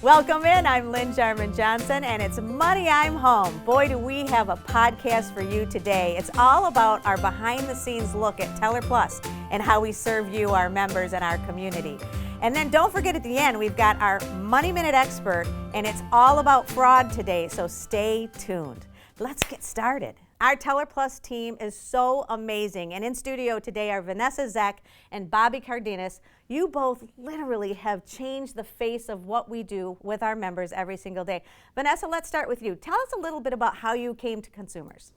Welcome in, I'm Lynn Jarman-Johnson, and it's Money I'm Home. Boy, do we have a podcast for you today. It's all about our behind-the-scenes look at TellerPlus and how we serve you, our members, and our community. And then don't forget at the end, we've got our Money Minute expert, and it's all about fraud today, so stay tuned. Let's get started. Our TellerPlus team is so amazing, and in studio today are Vanessa, Zech, and Bobby Carden. You both literally have changed the face of what we do with our members every single day. Vanessa, let's start with you. Tell us a little bit about how you came to Consumers.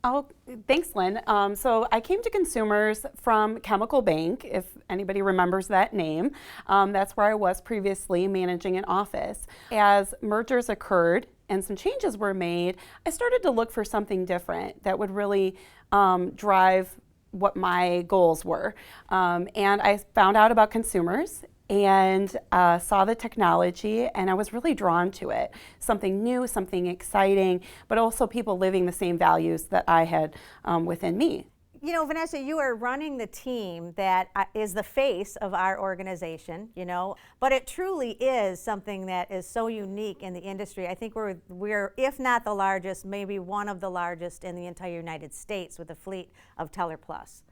Oh, thanks, Lynn. So I came to Consumers from Chemical Bank, if anybody remembers that name. That's where I was previously managing an office. As mergers occurred and some changes were made, I started to look for something different that would really drive what my goals were. And I found out about Consumers and saw the technology, and I was really drawn to it. Something new, something exciting, but also people living the same values that I had within me. You know, Vanessa, you are running the team that is the face of our organization, you know, but it truly is something that is so unique in the industry. I think we're, if not the largest, maybe one of the largest in the entire United States with a fleet of TellerPlus.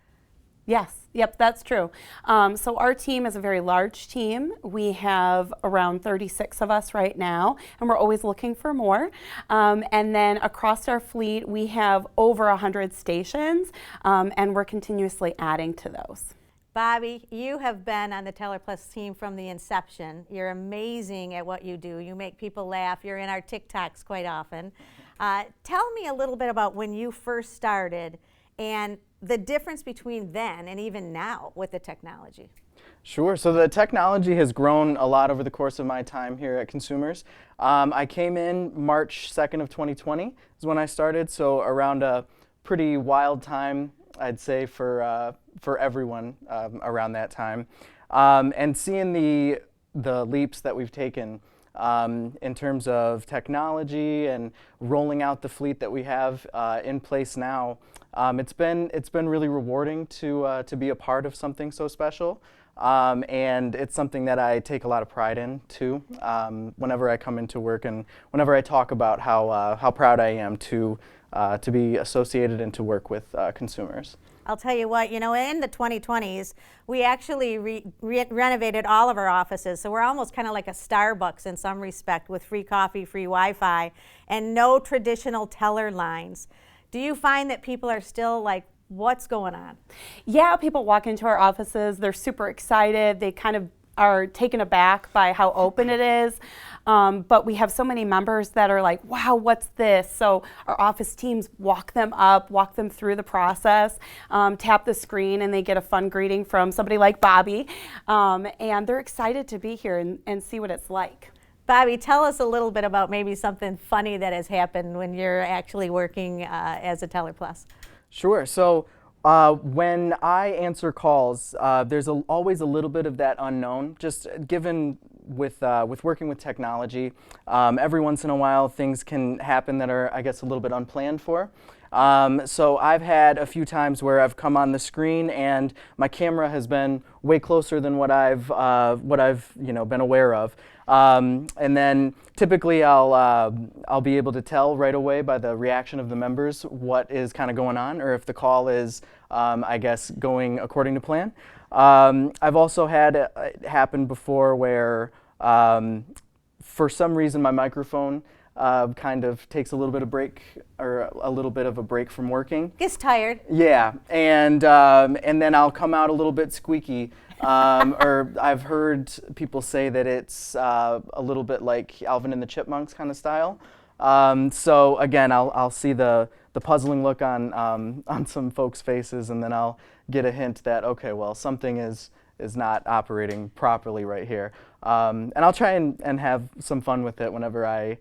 Yes, yep, that's true. So our team is a very large team. We have around 36 of us right now, and we're always looking for more. And then across our fleet, we have over 100 stations, and we're continuously adding to those. Bobby, you have been on the TellerPlus team from the inception. You're amazing at what you do. You make people laugh. You're in our TikToks quite often. Tell me a little bit about when you first started and the difference between then and even now with the technology. Sure. So the technology has grown a lot over the course of my time here at Consumers. I came in March 2nd of 2020 is when I started, so around a pretty wild time, I'd say, for everyone around that time. And seeing the leaps that we've taken in terms of technology and rolling out the fleet that we have in place now, it's been really rewarding to be a part of something so special, and it's something that I take a lot of pride in too. Whenever I come into work and whenever I talk about how proud I am to be associated and to work with Consumers. I'll tell you what, you know, in the 2020s, we actually renovated all of our offices, so we're almost kind of like a Starbucks in some respect, with free coffee, free Wi-Fi, and no traditional teller lines. Do you find that people are still like, what's going on? Yeah, people walk into our offices, they're super excited, they kind of are taken aback by how open it is. But we have so many members that are like, wow, what's this? So our office teams walk them through the process, tap the screen, and they get a fun greeting from somebody like Bobby. And they're excited to be here and see what it's like. Bobby, tell us a little bit about maybe something funny that has happened when you're actually working as a TellerPlus. Sure. So when I answer calls, there's always a little bit of that unknown. Just given with working with technology, every once in a while things can happen that are, I guess, a little bit unplanned for. So I've had a few times where I've come on the screen and my camera has been way closer than what I've been aware of. And then typically I'll be able to tell right away by the reaction of the members what is kind of going on, or if the call is, I guess, going according to plan. I've also had it happen before where for some reason my microphone kind of takes a little bit of break, or a little bit of a break from working. Gets tired. Yeah, and then I'll come out a little bit squeaky. Or I've heard people say that it's a little bit like Alvin and the Chipmunks kind of style. So again, I'll see the puzzling look on some folks' faces, and then I'll get a hint that, okay, well, something is not operating properly right here. And I'll try and have some fun with it whenever I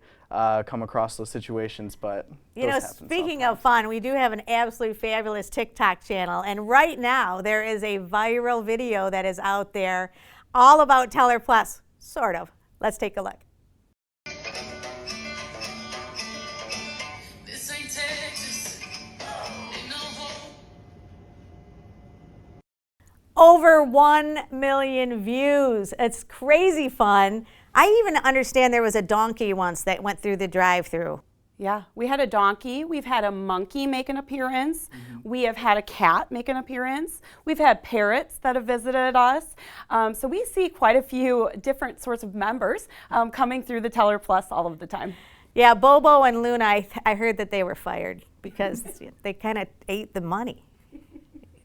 come across those situations, but you know, speaking of fun, we do have an absolutely fabulous TikTok channel, and right now there is a viral video that is out there all about TellerPlus, sort of. Let's take a look. Over 1 million views. It's crazy fun. I even understand there was a donkey once that went through the drive-through. Yeah, we had a donkey, we've had a monkey make an appearance, we have had a cat make an appearance, we've had parrots that have visited us. So we see quite a few different sorts of members coming through the TellerPlus all of the time. Yeah, Bobo and Luna, I heard that they were fired because they kind of ate the money.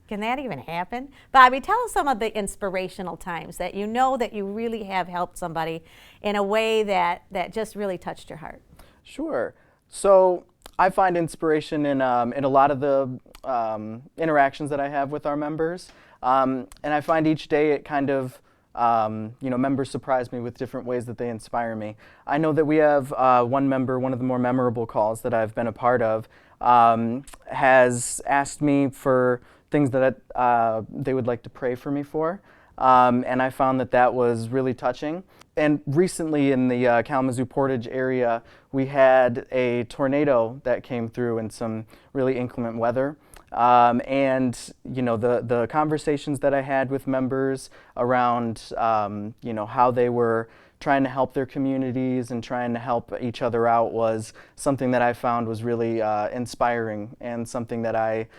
Can that even happen? Bobby, tell us some of the inspirational times that you know that you really have helped somebody in a way that just really touched your heart. Sure. So I find inspiration in a lot of the interactions that I have with our members, and I find each day it kind of members surprise me with different ways that they inspire me. I know that we have one member, one of the more memorable calls that I've been a part of, has asked me for things that they would like to pray for me for, and I found that was really touching. And recently in the Kalamazoo Portage area, we had a tornado that came through and some really inclement weather. And the conversations that I had with members around how they were trying to help their communities and trying to help each other out was something that I found was really inspiring, and something that I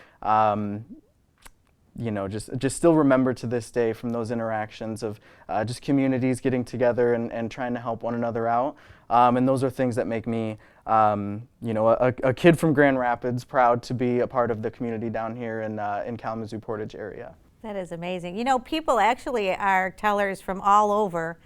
just still remember to this day from those interactions of just communities getting together and trying to help one another out. And those are things that make me, a kid from Grand Rapids, proud to be a part of the community down here in Kalamazoo Portage area. That is amazing. You know, people actually are tellers from all over.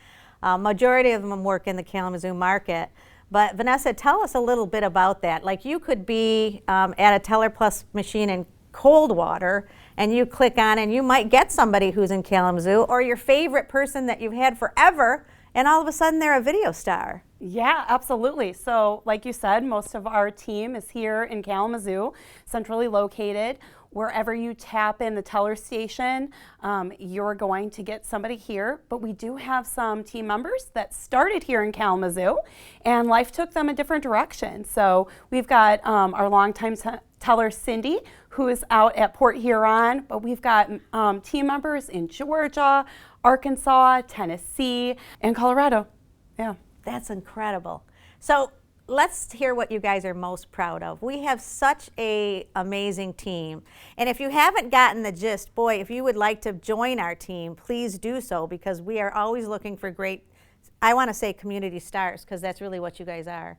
Majority of them work in the Kalamazoo market. But Vanessa, tell us a little bit about that. Like, you could be at a TellerPlus machine in Coldwater, and you click on and you might get somebody who's in Kalamazoo, or your favorite person that you've had forever, and all of a sudden they're a video star. Yeah, absolutely. So like you said, most of our team is here in Kalamazoo, centrally located. Wherever you tap in the teller station, you're going to get somebody here. But we do have some team members that started here in Kalamazoo, and life took them a different direction. So we've got our longtime teller, Cindy, who is out at Port Huron, but we've got team members in Georgia, Arkansas, Tennessee, and Colorado. Yeah. That's incredible. So let's hear what you guys are most proud of. We have such an amazing team. And if you haven't gotten the gist, boy, if you would like to join our team, please do so, because we are always looking for great, I want to say community stars, because that's really what you guys are.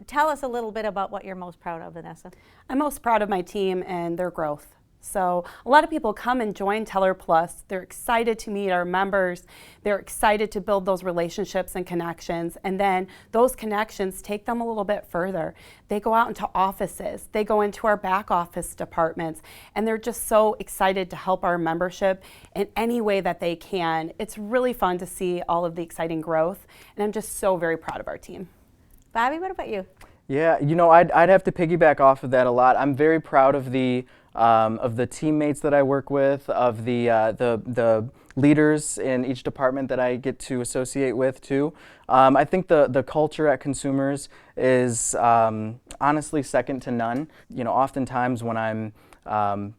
Tell us a little bit about what you're most proud of, Vanessa. I'm most proud of my team and their growth. So a lot of people come and join TellerPlus. They're excited to meet our members. They're excited to build those relationships and connections. And then those connections take them a little bit further. They go out into offices. They go into our back office departments. And they're just so excited to help our membership in any way that they can. It's really fun to see all of the exciting growth. And I'm just so very proud of our team. Bobby, what about you? Yeah, I'd have to piggyback off of that a lot. I'm very proud of the teammates that I work with, of the leaders in each department that I get to associate with too. I think the culture at Consumers is honestly second to none. Oftentimes when I'm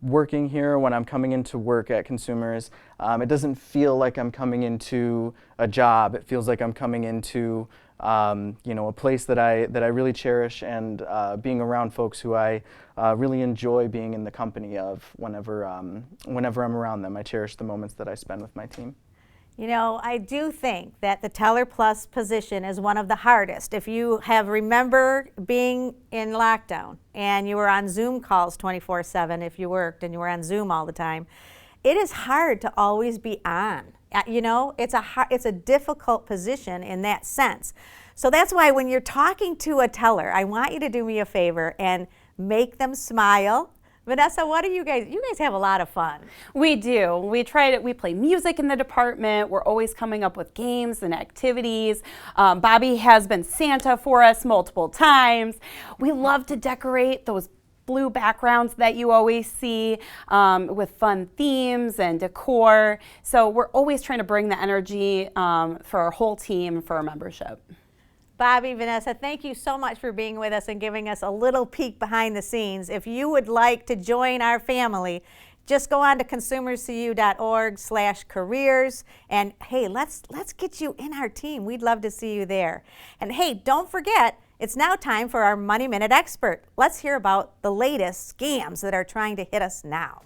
working here, when I'm coming into work at Consumers, it doesn't feel like I'm coming into a job. It feels like I'm coming into a place that I really cherish, and being around folks who I really enjoy being in the company of whenever I'm around them. I cherish the moments that I spend with my team. I do think that the TellerPlus position is one of the hardest. If you remember being in lockdown and you were on Zoom calls 24/7, if you worked and you were on Zoom all the time, it is hard to always be on. It's a difficult position in that sense. So that's why when you're talking to a teller, I want you to do me a favor and make them smile. Vanessa, what do you guys have a lot of fun. We do. We play music in the department. We're always coming up with games and activities. Bobby has been Santa for us multiple times. We love to decorate those blue backgrounds that you always see with fun themes and decor. So we're always trying to bring the energy for our whole team, for our membership. Bobby, Vanessa, thank you so much for being with us and giving us a little peek behind the scenes. If you would like to join our family, Just go on to consumerscu.org/careers, and hey, let's get you in our team. We'd love to see you there. And hey, don't forget, it's now time for our Money Minute Expert. Let's hear about the latest scams that are trying to hit us now.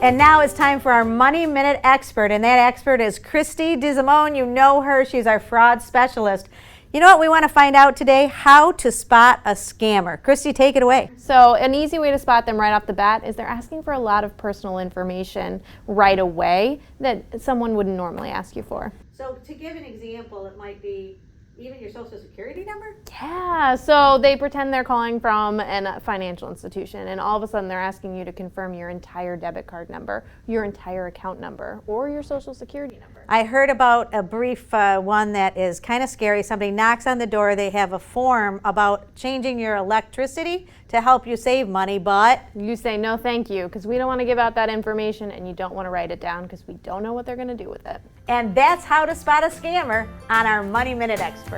And now it's time for our Money Minute Expert, and that expert is Kristy Desimone. You know her, she's our fraud specialist. You know what we want to find out today? How to spot a scammer. Kristy, take it away. So an easy way to spot them right off the bat is they're asking for a lot of personal information right away that someone wouldn't normally ask you for. So to give an example, it might be even your social security number? Yeah, so they pretend they're calling from a financial institution, and all of a sudden they're asking you to confirm your entire debit card number, your entire account number, or your social security number. I heard about a brief one that is kind of scary. Somebody knocks on the door, they have a form about changing your electricity to help you save money, but You say no thank you, because we don't want to give out that information, and you don't want to write it down because we don't know what they're going to do with it. and that's how to spot a scammer on our Money Minute Expert.